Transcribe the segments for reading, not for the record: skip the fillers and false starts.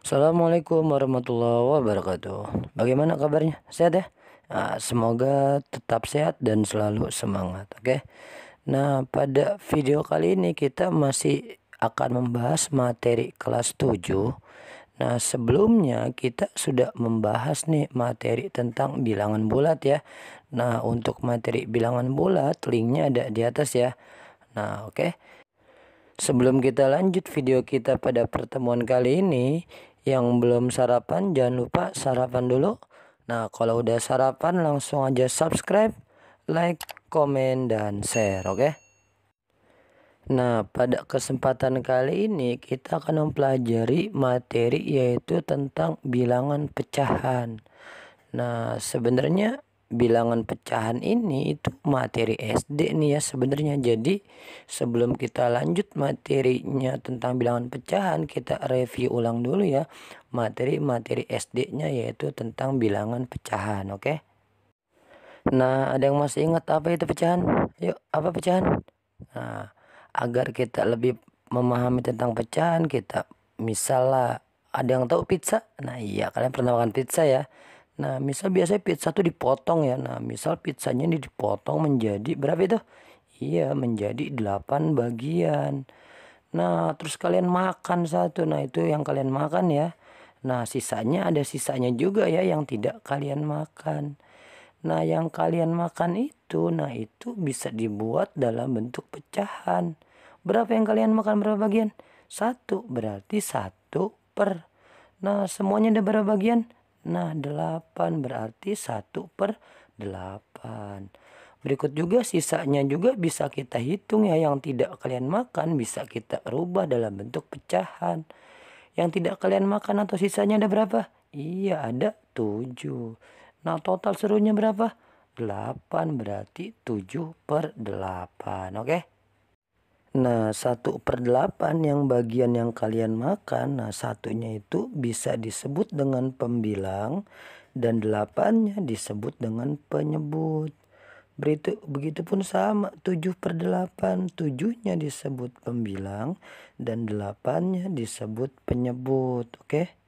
Assalamualaikum warahmatullahi wabarakatuh. Bagaimana kabarnya? Sehat ya? Nah, semoga tetap sehat dan selalu semangat. Oke. Nah, pada video kali ini kita masih akan membahas materi kelas 7. Nah, sebelumnya kita sudah membahas nih materi tentang bilangan bulat ya. Nah, untuk materi bilangan bulat linknya ada di atas ya. Nah, oke. Sebelum kita lanjut video kita pada pertemuan kali ini, yang belum sarapan jangan lupa sarapan dulu. Nah, kalau udah sarapan langsung aja subscribe, like, komen, dan share, oke? Nah, pada kesempatan kali ini kita akan mempelajari materi yaitu tentang bilangan pecahan. Nah, sebenarnya bilangan pecahan ini itu materi SD nih ya sebenarnya. Jadi sebelum kita lanjut materinya tentang bilangan pecahan, kita review ulang dulu ya materi-materi SD-nya yaitu tentang bilangan pecahan, oke? Nah, ada yang masih ingat apa itu pecahan? Yuk, apa pecahan? Nah, agar kita lebih memahami tentang pecahan, kita misalnya ada yang tahu pizza? Nah, iya, kalian pernah makan pizza ya? Nah, misal biasanya pizza tuh dipotong ya. Nah, misal pizzanya ini dipotong menjadi berapa itu? Iya, menjadi 8 bagian. Nah, terus kalian makan satu. Nah, itu yang kalian makan ya. Nah, sisanya ada sisanya juga ya yang tidak kalian makan. Nah, yang kalian makan itu, nah itu bisa dibuat dalam bentuk pecahan. Berapa yang kalian makan, berapa bagian? Satu, berarti 1/. Nah, semuanya ada berapa bagian? Nah, 8, berarti 1/8. Berikut juga sisanya juga bisa kita hitung ya. Yang tidak kalian makan bisa kita rubah dalam bentuk pecahan. Yang tidak kalian makan atau sisanya ada berapa? Iya, ada 7. Nah, total serunya berapa? 8, berarti 7/8. Oke. Nah, 1/8 yang bagian yang kalian makan. Nah, satunya itu bisa disebut dengan pembilang dan 8-nya disebut dengan penyebut. Begitupun sama 7/8, 7-nya disebut pembilang dan 8-nya disebut penyebut. Oke.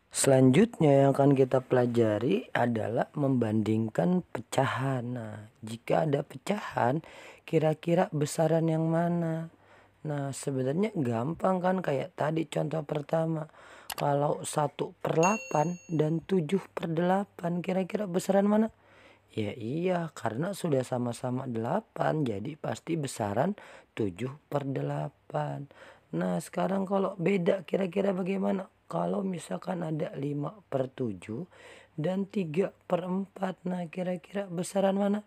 Selanjutnya yang akan kita pelajari adalah membandingkan pecahan. Nah, jika ada pecahan, kira-kira besaran yang mana? Nah, sebenarnya gampang kan, kayak tadi contoh pertama. Kalau 1/8 dan 7/8, kira-kira besaran mana? Ya iya, karena sudah sama-sama 8, jadi pasti besaran 7/8. Nah, sekarang kalau beda kira-kira bagaimana? Kalau misalkan ada 5/7 dan 3/4, nah kira-kira besaran mana?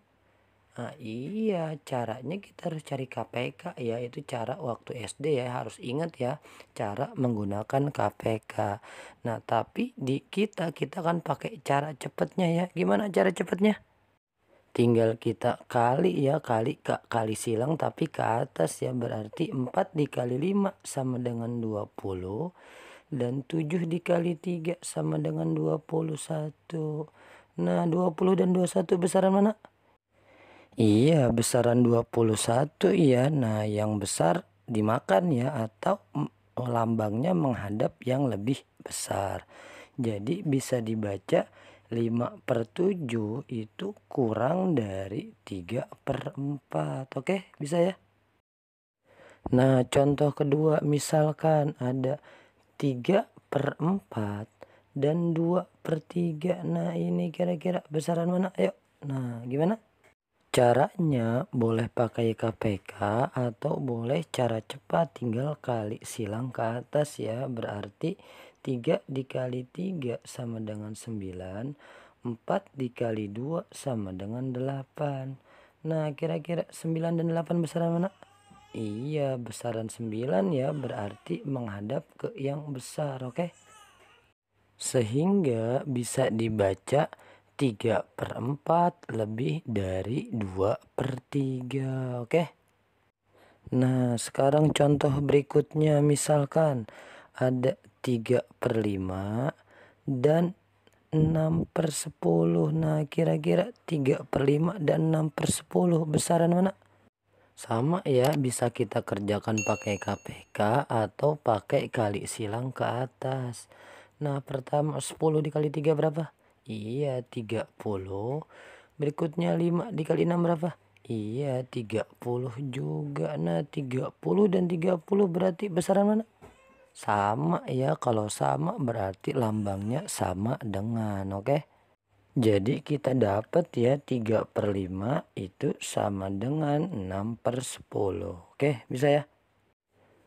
Nah iya, caranya kita harus cari KPK ya, itu cara waktu SD ya, harus ingat ya, cara menggunakan KPK. Nah, tapi di kita kan pakai cara cepatnya ya. Gimana cara cepatnya? Tinggal kita kali ya, kali silang tapi ke atas ya, berarti 4 dikali 5 sama dengan 20 dan 7 dikali 3 sama dengan 21. Nah, 20 dan 21 besaran mana? Iya, besaran 21 ya. Nah, yang besar dimakan ya, atau lambangnya menghadap yang lebih besar. Jadi bisa dibaca 5/7 itu kurang dari 3/4. Oke, bisa ya? Nah, contoh kedua misalkan ada 3/4 dan 2/3. Nah, ini kira-kira besaran mana? Ayo. Nah, gimana? Caranya boleh pakai KPK atau boleh cara cepat, tinggal kali silang ke atas ya. Berarti 3 dikali 3 sama dengan 9, 4 dikali 2 sama dengan 8. Nah, kira-kira 9 dan 8 besaran mana? Iya, besaran 9 ya, berarti menghadap ke yang besar, oke? Sehingga bisa dibaca 3/4 lebih dari 2/3. Oke. Nah, sekarang contoh berikutnya misalkan ada 3/5 dan 6/10. Nah, kira-kira 3/5 dan 6/10 besaran mana? Sama ya, bisa kita kerjakan pakai KPK atau pakai kali silang ke atas. Nah, pertama 10 dikali 3 berapa? Iya, 30. Berikutnya 5 dikali 6 berapa? Iya, 30 juga. Nah, 30 dan 30 berarti besaran mana? Sama ya, kalau sama berarti lambangnya sama dengan, oke? Jadi kita dapat ya 3/5 itu sama dengan 6/10. Oke, bisa ya?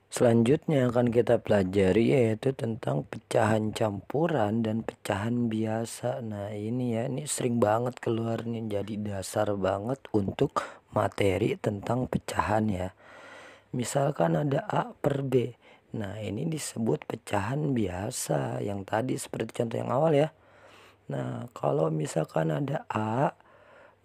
Selanjutnya akan kita pelajari yaitu tentang pecahan campuran dan pecahan biasa. Nah ini ya, ini sering banget keluar nih, jadi dasar banget untuk materi tentang pecahan ya. Misalkan ada A per B. Nah ini disebut pecahan biasa yang tadi seperti contoh yang awal ya. Nah kalau misalkan ada A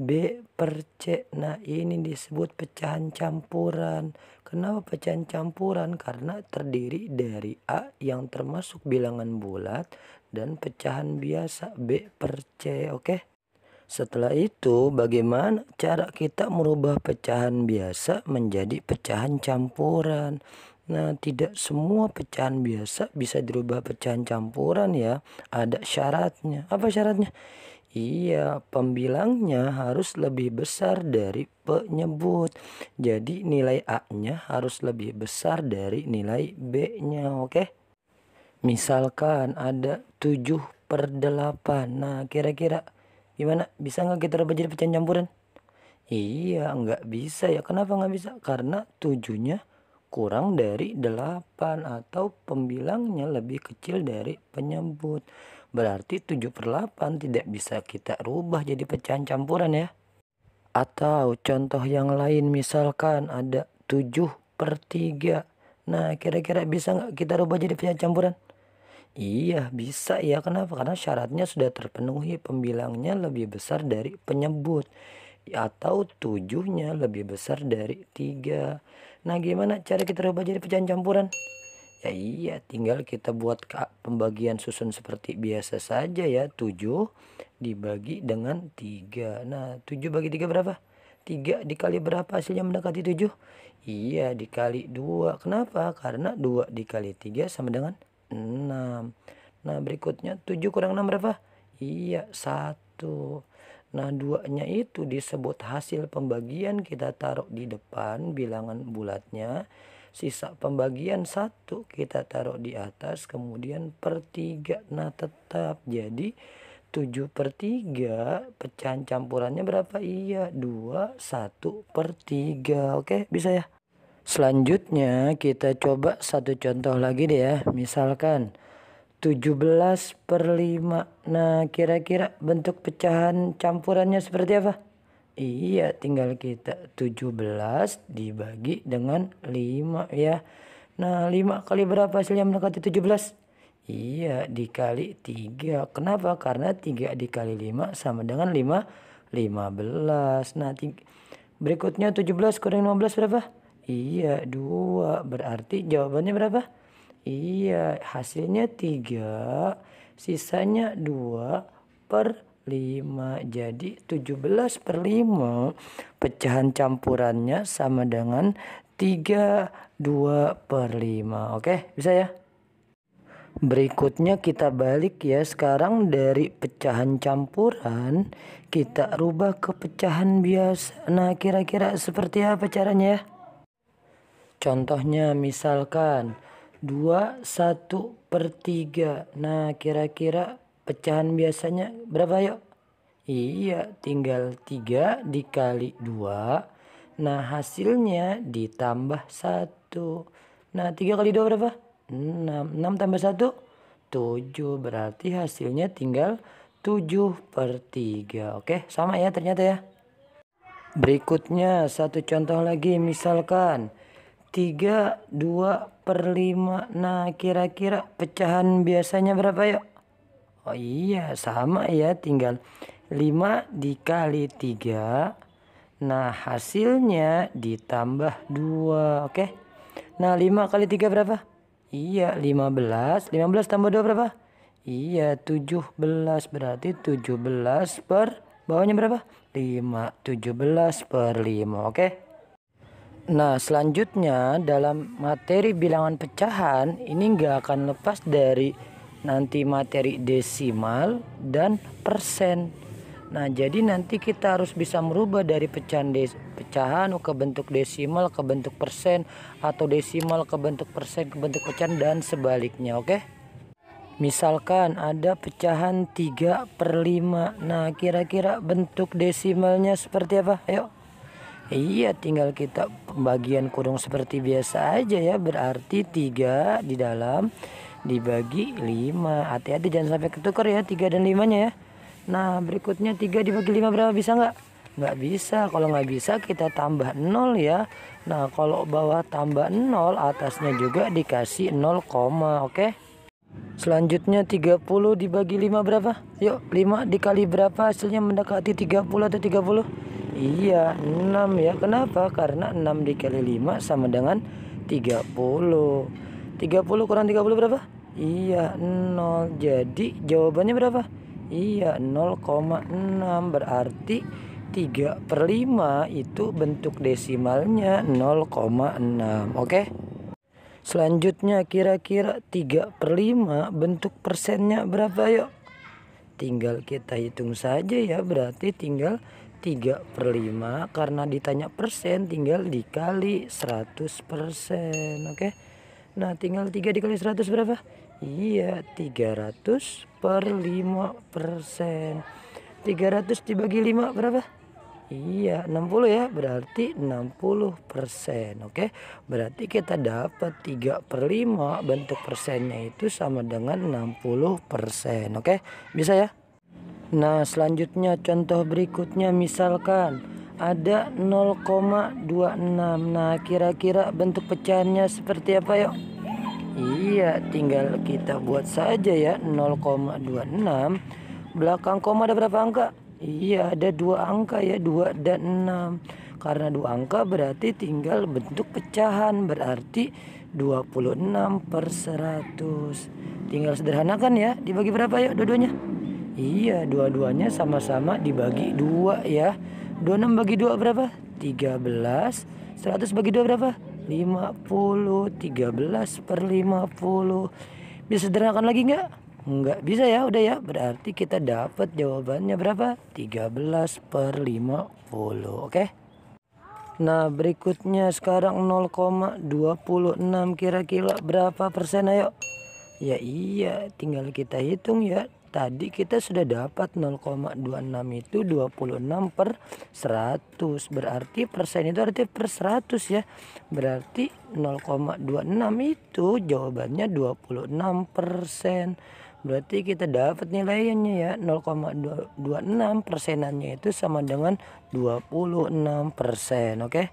B per C. Nah ini disebut pecahan campuran. Kenapa pecahan campuran? Karena terdiri dari A yang termasuk bilangan bulat dan pecahan biasa B per C. Oke. Setelah itu bagaimana cara kita merubah pecahan biasa menjadi pecahan campuran? Nah, tidak semua pecahan biasa bisa dirubah pecahan campuran ya. Ada syaratnya. Apa syaratnya? Iya, pembilangnya harus lebih besar dari penyebut. Jadi nilai A-nya harus lebih besar dari nilai B-nya, oke? Misalkan ada 7/8. Nah, kira-kira gimana? Bisa nggak kita rubah jadi pecahan campuran? Iya, nggak bisa ya. Kenapa nggak bisa? Karena 7-nya kurang dari 8 atau pembilangnya lebih kecil dari penyebut. Berarti 7/8 tidak bisa kita rubah jadi pecahan campuran ya. Atau contoh yang lain misalkan ada 7/3. Nah kira-kira bisa nggak kita rubah jadi pecahan campuran? Iya bisa ya. Kenapa? Karena syaratnya sudah terpenuhi, pembilangnya lebih besar dari penyebut. Atau 7-nya lebih besar dari 3. Nah gimana cara kita rubah jadi pecahan campuran? Ya iya, tinggal kita buat pembagian susun seperti biasa saja ya. 7 dibagi dengan 3. Nah 7 bagi 3 berapa? 3 dikali berapa hasilnya mendekati 7? Iya, dikali 2. Kenapa? Karena 2 dikali 3 sama dengan 6. Nah berikutnya 7 kurang 6 berapa? Iya, 1. Nah 2-nya itu disebut hasil pembagian, kita taruh di depan bilangan bulatnya. Sisa pembagian 1 kita taruh di atas, kemudian per 3. Nah tetap jadi 7/3 pecahan campurannya berapa? Iya 2, 1/3. Oke bisa ya. Selanjutnya kita coba satu contoh lagi deh ya. Misalkan 17/5. Nah kira-kira bentuk pecahan campurannya seperti apa? Iya, tinggal kita 17 dibagi dengan 5 ya. Nah, 5 kali berapa hasilnya mendekati 17? Iya, dikali 3. Kenapa? Karena 3 dikali 5 sama dengan 15. Nah, berikutnya 17 kurang 15 berapa? Iya, 2. Berarti jawabannya berapa? Iya, hasilnya 3. Sisanya 2/5. Jadi 17/5 pecahan campurannya sama dengan 32/5. Oke bisa ya. Berikutnya kita balik ya. Sekarang dari pecahan campuran kita rubah ke pecahan biasa. Nah kira-kira seperti apa caranya ya? Contohnya misalkan 21/3. Nah kira-kira pecahan biasanya berapa yuk? Iya, tinggal 3 dikali 2. Nah hasilnya ditambah 1. Nah 3 kali 2 berapa? 6. 6 tambah 1 7. Berarti hasilnya tinggal 7/3. Oke sama ya ternyata ya. Berikutnya satu contoh lagi, misalkan 32/5. Nah kira-kira pecahan biasanya berapa yuk? Oh iya sama ya, tinggal 5 dikali 3. Nah hasilnya ditambah 2. Oke. Nah 5 kali 3 berapa? Iya 15. 15 tambah 2 berapa? Iya 17. Berarti 17 per bawahnya berapa? 5. 17/5. Oke. Nah selanjutnya dalam materi bilangan pecahan ini nggak akan lepas dari nanti materi desimal dan persen. Nah, jadi nanti kita harus bisa merubah dari pecahan ke bentuk desimal ke bentuk persen, atau desimal ke bentuk persen ke bentuk pecahan, dan sebaliknya. Oke. Misalkan ada pecahan 3/5. Nah, kira-kira bentuk desimalnya seperti apa? Ayo. Iya, tinggal kita pembagian kurung seperti biasa aja ya. Berarti 3 di dalam dibagi 5. Hati-hati jangan sampai ketukar ya 3 dan 5-nya ya. Nah, berikutnya 3 dibagi 5 berapa? Bisa nggak? Nggak bisa. Kalau nggak bisa kita tambah 0 ya. Nah, kalau bawah tambah 0, atasnya juga dikasih 0, oke? Selanjutnya 30 dibagi 5 berapa? Yuk, 5 dikali berapa hasilnya mendekati 30 atau 30? Iya, 6 ya. Kenapa? Karena 6 dikali 5 sama dengan 30. 30 kurang 30 berapa? Iya, 0. Jadi jawabannya berapa? Iya, 0,6. Berarti 3/5 itu bentuk desimalnya 0,6. Oke. Selanjutnya kira-kira 3/5 bentuk persennya berapa? Yuk, tinggal kita hitung saja ya. Berarti tinggal 3/5, karena ditanya persen tinggal dikali 100%. Oke. Nah, tinggal 3 dikali 100 berapa? Iya, 300/5%. 300 dibagi 5 berapa? Iya, 60 ya. Berarti 60%. Oke. Berarti kita dapat 3/5 bentuk persennya itu sama dengan 60%. Oke. Bisa ya? Nah, selanjutnya contoh berikutnya, misalkan ada 0,26. Nah, kira-kira bentuk pecahannya seperti apa? Yuk. Iya, tinggal kita buat saja ya. 0,26 belakang koma ada berapa angka? Iya, ada 2 angka ya, 2 dan 6. Karena 2 angka berarti tinggal bentuk pecahan, berarti 26/100. Tinggal sederhanakan ya, dibagi berapa ya dua-duanya? Iya, dua-duanya sama-sama dibagi 2 ya. 26 bagi 2 berapa? 13. 100 bagi 2 berapa? 50. 13/50. Bisa sederhanakan lagi nggak? Nggak bisa ya, udah ya. Berarti kita dapat jawabannya berapa? 13/50. Oke. Nah, berikutnya sekarang 0,26. Kira-kira berapa persen? Ayo. Ya iya, tinggal kita hitung ya. Tadi kita sudah dapat 0,26 itu 26/100. Berarti persen itu artinya per 100 ya. Berarti 0,26 itu jawabannya 26%. Berarti kita dapat nilainya ya, 0,26 persenannya itu sama dengan 26%. Oke.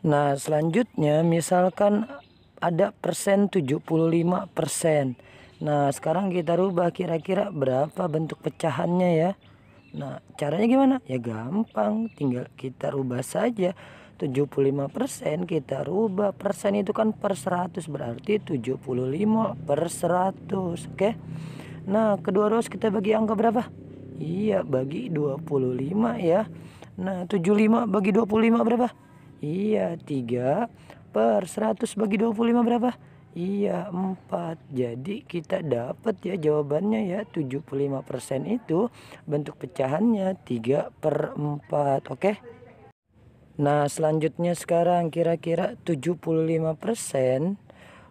Nah, selanjutnya misalkan ada persen 75%. Nah, sekarang kita rubah kira-kira berapa bentuk pecahannya ya. Nah, caranya gimana? Ya gampang, tinggal kita rubah saja. 75% kita rubah, persen itu kan per 100, berarti 75/100. Oke. Nah, kedua ruas kita bagi angka berapa? Iya, bagi 25 ya. Nah, 75 bagi 25 berapa? Iya, 3/100 bagi 25 berapa? Iya, 4. Jadi kita dapat ya jawabannya ya, 75% itu bentuk pecahannya 3/4. Oke. Nah, selanjutnya sekarang kira-kira 75%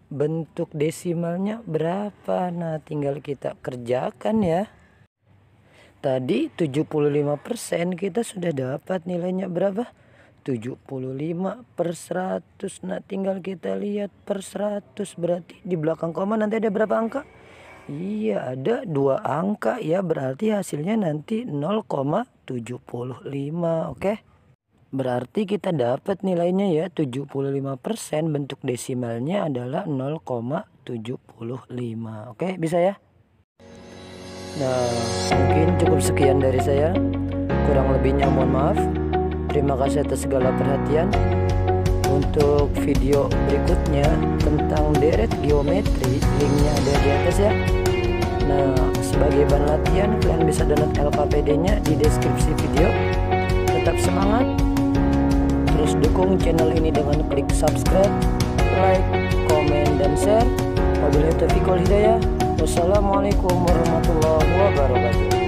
bentuk desimalnya berapa? Nah, tinggal kita kerjakan ya. Tadi 75% kita sudah dapat nilainya berapa? 75/100. Nah, tinggal kita lihat per 100, berarti di belakang koma nanti ada berapa angka? Iya, ada 2 angka ya, berarti hasilnya nanti 0,75. Oke. Berarti kita dapat nilainya ya, 75% bentuk desimalnya adalah 0,75. Oke, bisa ya? Nah, mungkin cukup sekian dari saya. Kurang lebihnya mohon maaf. Terima kasih atas segala perhatian. Untuk video berikutnya tentang deret geometri, linknya ada di atas ya. Nah, sebagai bahan latihan kalian bisa download LKPD-nya di deskripsi video. Tetap semangat. Terus dukung channel ini dengan klik subscribe, like, komen, dan share. Wabillahi taufiq wal hidayah. Wassalamualaikum warahmatullahi wabarakatuh.